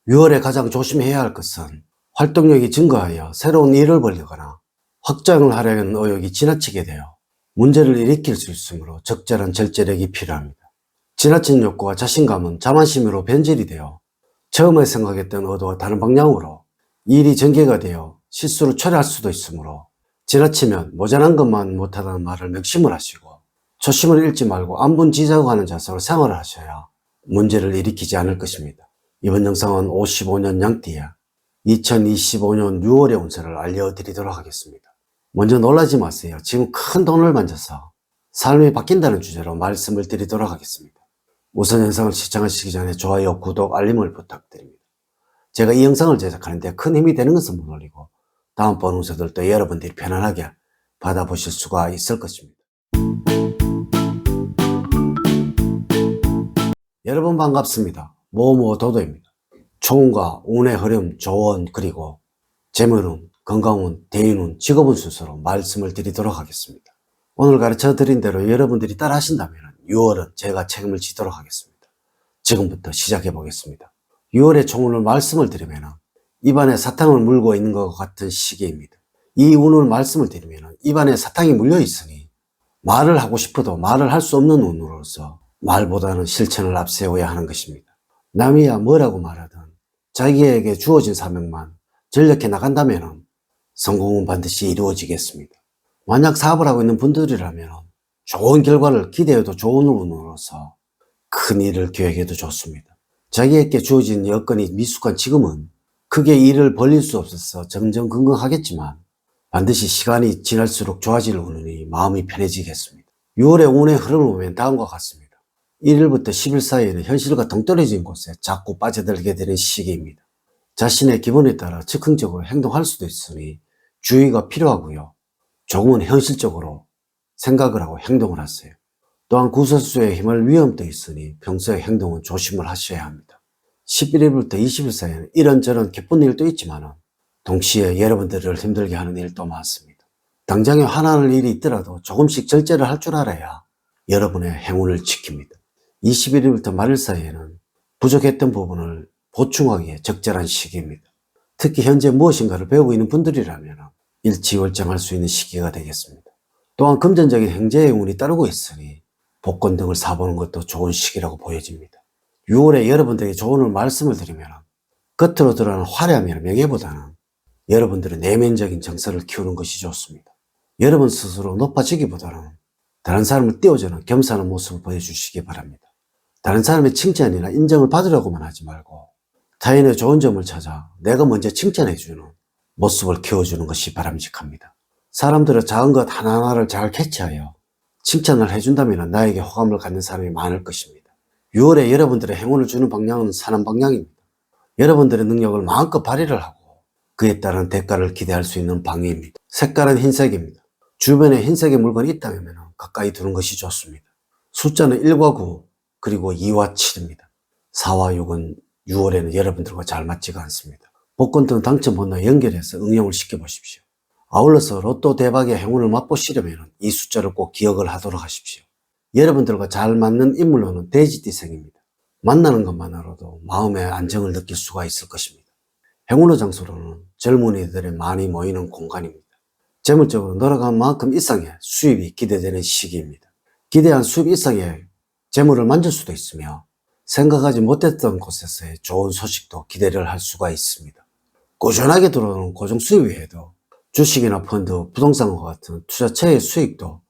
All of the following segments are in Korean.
6월에 가장 조심해야 할 것은 활동력이 증가하여 새로운 일을 벌리거나 확장을 하려는 의욕이 지나치게 되어 문제를 일으킬 수 있으므로 적절한 절제력이 필요합니다. 지나친 욕구와 자신감은 자만심으로 변질이 되어 처음에 생각했던 의도와 다른 방향으로 일이 전개가 되어 실수로 처리할 수도 있으므로 지나치면 모자란 것만 못하다는 말을 명심을 하시고 초심을 잃지 말고 안분지작하는 자세로 생활을 하셔야 문제를 일으키지 않을 것입니다. 이번 영상은 55년 양띠에 2025년 6월의 운세를 알려드리도록 하겠습니다. 먼저 놀라지 마세요. 지금 큰 돈을 만져서 삶이 바뀐다는 주제로 말씀을 드리도록 하겠습니다. 우선 영상을 시청하시기 전에 좋아요, 구독, 알림을 부탁드립니다. 제가 이 영상을 제작하는데 큰 힘이 되는 것은 물론이고 다음번 운세들도 여러분들이 편안하게 받아보실 수가 있을 것입니다. 여러분 반갑습니다. 모모도도입니다. 총운과 운의 흐름, 조언, 그리고 재물운, 건강운, 대인운, 직업운 순서로 말씀을 드리도록 하겠습니다. 오늘 가르쳐 드린 대로 여러분들이 따라 하신다면 6월은 제가 책임을 지도록 하겠습니다. 지금부터 시작해 보겠습니다. 6월의 총운을 말씀을 드리면 입안에 사탕을 물고 있는 것 같은 시기입니다. 이 운을 말씀을 드리면 입안에 사탕이 물려 있으니 말을 하고 싶어도 말을 할 수 없는 운으로서 말보다는 실천을 앞세워야 하는 것입니다. 남이야 뭐라고 말하든 자기에게 주어진 사명만 전력해 나간다면 성공은 반드시 이루어지겠습니다. 만약 사업을 하고 있는 분들이라면 좋은 결과를 기대해도 좋은 운으로서 큰 일을 계획해도 좋습니다. 자기에게 주어진 여건이 미숙한 지금은 크게 일을 벌릴 수 없어서 정정긍긍하겠지만 반드시 시간이 지날수록 좋아질 운이 마음이 편해지겠습니다. 6월의 운의 흐름을 보면 다음과 같습니다. 1일부터 10일 사이에는 현실과 동떨어진 곳에 자꾸 빠져들게 되는 시기입니다. 자신의 기분에 따라 즉흥적으로 행동할 수도 있으니 주의가 필요하고요. 조금은 현실적으로 생각을 하고 행동을 하세요. 또한 구설수의 힘을 위험도 있으니 평소의 행동은 조심을 하셔야 합니다. 11일부터 20일 사이에는 이런저런 기쁜 일도 있지만 동시에 여러분들을 힘들게 하는 일도 많습니다. 당장에 화나는 일이 있더라도 조금씩 절제를 할 줄 알아야 여러분의 행운을 지킵니다. 21일부터 말일 사이에는 부족했던 부분을 보충하기에 적절한 시기입니다. 특히 현재 무엇인가를 배우고 있는 분들이라면 일취월장할 수 있는 시기가 되겠습니다. 또한 금전적인 행재의 운이 따르고 있으니 복권 등을 사보는 것도 좋은 시기라고 보여집니다. 6월에 여러분들에게 좋은 말씀을 드리면 겉으로 드러나는 화려함이나 명예보다는 여러분들의 내면적인 정서를 키우는 것이 좋습니다. 여러분 스스로 높아지기보다는 다른 사람을 띄워주는 겸손한 모습을 보여주시기 바랍니다. 다른 사람의 칭찬이나 인정을 받으려고만 하지 말고 타인의 좋은 점을 찾아 내가 먼저 칭찬해주는 모습을 키워주는 것이 바람직합니다. 사람들은 작은 것 하나하나를 잘 캐치하여 칭찬을 해준다면 나에게 호감을 갖는 사람이 많을 것입니다. 6월에 여러분들의 행운을 주는 방향은 사는 방향입니다. 여러분들의 능력을 마음껏 발휘를 하고 그에 따른 대가를 기대할 수 있는 방향입니다. 색깔은 흰색입니다. 주변에 흰색의 물건이 있다면 가까이 두는 것이 좋습니다. 숫자는 1과 9 그리고 2와 7입니다. 4와 6은 6월에는 여러분들과 잘 맞지가 않습니다. 복권 등 당첨 번호에 연결해서 응용을 시켜보십시오. 아울러서 로또 대박의 행운을 맛보시려면 이 숫자를 꼭 기억을 하도록 하십시오. 여러분들과 잘 맞는 인물로는 돼지띠생입니다. 만나는 것만으로도 마음의 안정을 느낄 수가 있을 것입니다. 행운의 장소로는 젊은이들이 많이 모이는 공간입니다. 재물적으로 노력한 만큼 이상의 수입이 기대되는 시기입니다. 기대한 수입 이상의 재물을 만질 수도 있으며 생각하지 못했던 곳에서의 좋은 소식도 기대를 할 수가 있습니다. 꾸준하게 들어오는 고정 수입 외에도 주식이나 펀드, 부동산과 같은 투자처의 수익도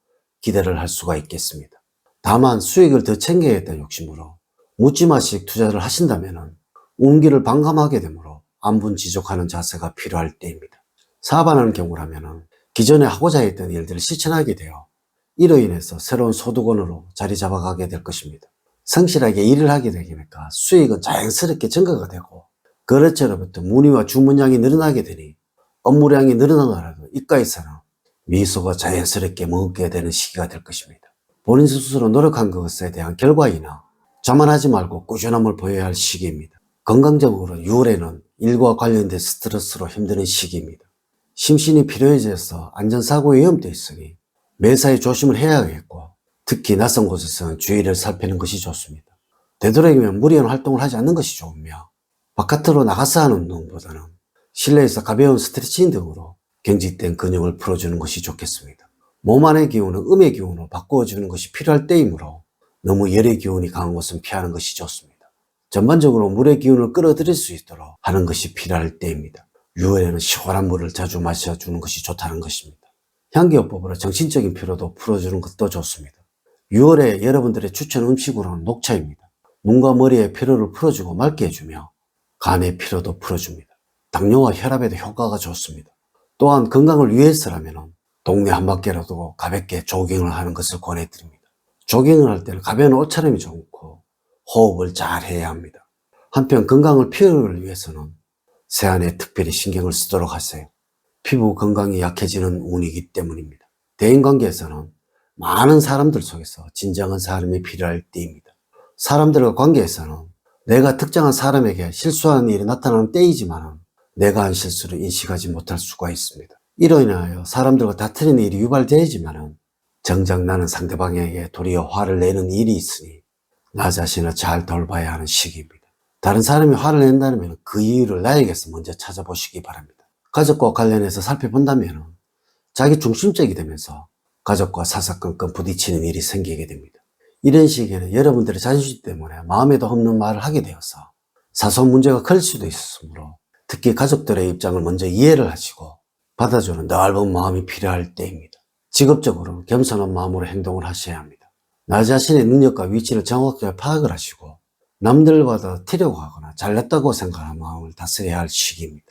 기대를 할 수가 있겠습니다. 다만 수익을 더 챙겨야겠다는 욕심으로 묻지마식 투자를 하신다면 운기를 반감하게 되므로 안분지족하는 자세가 필요할 때입니다. 사업하는 경우라면 기존에 하고자 했던 일들을 실천하게 되어 이로 인해서 새로운 소득원으로 자리 잡아가게 될 것입니다. 성실하게 일을 하게 되니까 수익은 자연스럽게 증가가 되고 거래처로부터 문의와 주문량이 늘어나게 되니 업무량이 늘어나더라도 입가에서는 미소가 자연스럽게 머금게 되는 시기가 될 것입니다. 본인 스스로 노력한 것에 대한 결과이나 자만하지 말고 꾸준함을 보여야 할 시기입니다. 건강적으로 6월에는 일과 관련된 스트레스로 힘드는 시기입니다. 심신이 피로해져서 안전사고 위험도 있으니 매사에 조심을 해야겠고 특히 낯선 곳에서는 주의를 살피는 것이 좋습니다. 되도록이면 무리한 활동을 하지 않는 것이 좋으며 바깥으로 나가서 하는 운동보다는 실내에서 가벼운 스트레칭 등으로 경직된 근육을 풀어주는 것이 좋겠습니다. 몸 안의 기운은 음의 기운으로 바꾸어주는 것이 필요할 때이므로 너무 열의 기운이 강한 것은 피하는 것이 좋습니다. 전반적으로 물의 기운을 끌어들일 수 있도록 하는 것이 필요할 때입니다. 6월에는 시원한 물을 자주 마셔주는 것이 좋다는 것입니다. 향기요법으로 정신적인 피로도 풀어주는 것도 좋습니다. 6월에 여러분들의 추천 음식으로는 녹차입니다. 눈과 머리의 피로를 풀어주고 맑게 해주며 간의 피로도 풀어줍니다. 당뇨와 혈압에도 효과가 좋습니다. 또한 건강을 위해서라면 동네 한 바퀴라도 가볍게 조깅을 하는 것을 권해드립니다. 조깅을 할 때는 가벼운 옷차림이 좋고 호흡을 잘 해야 합니다. 한편 건강을 피로를 위해서는 세안에 특별히 신경을 쓰도록 하세요. 피부 건강이 약해지는 운이기 때문입니다. 대인관계에서는 많은 사람들 속에서 진정한 사람이 필요할 때입니다. 사람들과 관계에서는 내가 특정한 사람에게 실수하는 일이 나타나는 때이지만 내가 한 실수를 인식하지 못할 수가 있습니다. 이로 인하여 사람들과 다투는 일이 유발되지만 정작 나는 상대방에게 도리어 화를 내는 일이 있으니 나 자신을 잘 돌봐야 하는 시기입니다. 다른 사람이 화를 낸다면 그 이유를 나에게서 먼저 찾아보시기 바랍니다. 가족과 관련해서 살펴본다면 자기 중심적이 되면서 가족과 사사건건 부딪히는 일이 생기게 됩니다. 이런 시기에는 여러분들의 자존심 때문에 마음에도 없는 말을 하게 되어서 사소한 문제가 클 수도 있으므로 특히 가족들의 입장을 먼저 이해를 하시고 받아주는 넓은 마음이 필요할 때입니다. 직업적으로는 겸손한 마음으로 행동을 하셔야 합니다. 나 자신의 능력과 위치를 정확하게 파악을 하시고 남들보다 튀려고 하거나 잘났다고 생각하는 마음을 다스려야 할 시기입니다.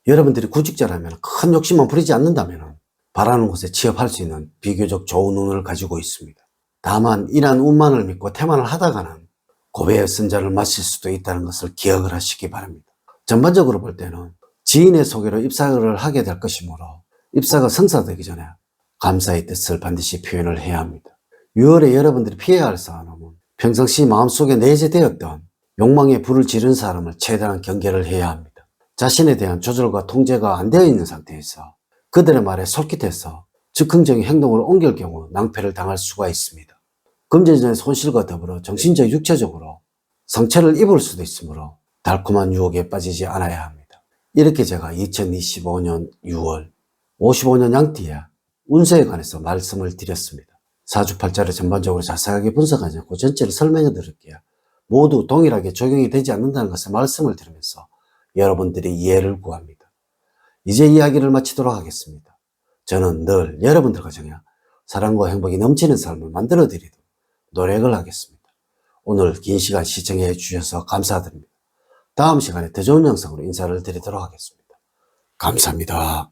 여러분들이 구직자라면 큰 욕심만 부리지 않는다면 바라는 곳에 취업할 수 있는 비교적 좋은 운을 가지고 있습니다. 다만 이러한 운만을 믿고 태만을 하다가는 고배의 선자를 마실 수도 있다는 것을 기억을 하시기 바랍니다. 전반적으로 볼 때는 지인의 소개로 입사를 하게 될 것이므로 입사가 성사되기 전에 감사의 뜻을 반드시 표현을 해야 합니다. 6월에 여러분들이 피해야 할 사람은 평상시 마음속에 내재되었던 욕망에 불을 지른 사람을 최대한 경계를 해야 합니다. 자신에 대한 조절과 통제가 안 되어 있는 상태에서 그들의 말에 솔깃해서 즉흥적인 행동을 옮길 경우 낭패를 당할 수가 있습니다. 금전적인 손실과 더불어 정신적, 육체적으로 상처를 입을 수도 있으므로 달콤한 유혹에 빠지지 않아야 합니다. 이렇게 제가 2025년 6월 55년 양띠의 운세에 관해서 말씀을 드렸습니다. 사주팔자를 전반적으로 자세하게 분석하지 않고 전체를 설명해 드릴게요. 모두 동일하게 적용이 되지 않는다는 것을 말씀을 드리면서 여러분들의 이해를 구합니다. 이제 이야기를 마치도록 하겠습니다. 저는 늘 여러분들 가정에 사랑과 행복이 넘치는 삶을 만들어 드리도록 노력을 하겠습니다. 오늘 긴 시간 시청해 주셔서 감사드립니다. 다음 시간에 더 좋은 영상으로 인사를 드리도록 하겠습니다. 감사합니다.